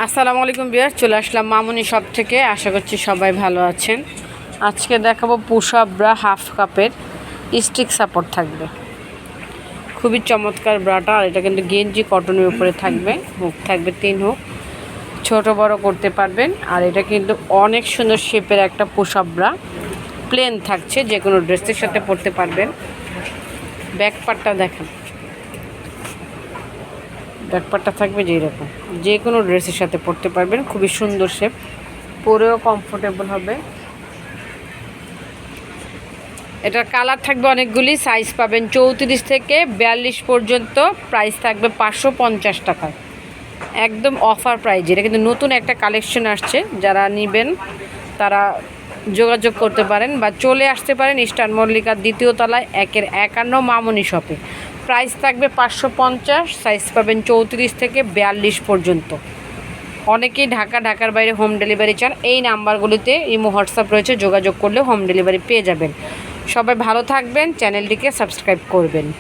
আসসালামু আলাইকুম ভিউয়ার্স, চলে আসলাম মামুনি শপ থেকে। আশা করছি সবাই ভালো আছেন। আজকে দেখাবো পুশ আপ ব্রা হাফ কাপের স্টিক সাপোর্ট থাকবে। খুবই চমৎকার ব্রাটা। আর এটা কিন্তু গেঞ্জি কটনের উপরে থাকবে, হুক থাকবে 3 হুক, ছোট বড় করতে পারবেন। আর এটা কিন্তু অনেক সুন্দর শেপের একটা পুশ আপ ব্রা, প্লেন থাকছে, যে কোনো ড্রেসের সাথে পরতে পারবেন। ব্যাক পার্টটা দেখেন, ব্যাকপার্টটা থাকবে যেই রকম, যে কোনো ড্রেসের সাথে পরতে পারবেন। খুবই সুন্দর শেপ, পরেও কমফোর্টেবল হবে। এটার কালার থাকবে অনেকগুলি, সাইজ পাবেন 34 থেকে 42 পর্যন্ত। প্রাইস থাকবে 550 টাকায়, একদম অফার প্রাইস। এটা কিন্তু নতুন একটা কালেকশন আসছে, যারা নেবেন তারা যোগাযোগ করতে পারেন বা চলে আসতে পারেন ইস্টার্ন মল্লিকার 2য় তলায় 1-51 মামুনি শপে। প্রাইস থাকবে 550, সাইজ পাবেন 34 থেকে 42 পর্যন্ত। অনেকেই ঢাকার বাইরে হোম ডেলিভারি চান। এই নাম্বারগুলিতে ইমো হোয়াটসঅ্যাপ রয়েছে, যোগাযোগ করলে হোম ডেলিভারি পেয়ে যাবেন। সবাই ভালো থাকবেন, চ্যানেলটিকে সাবস্ক্রাইব করবেন।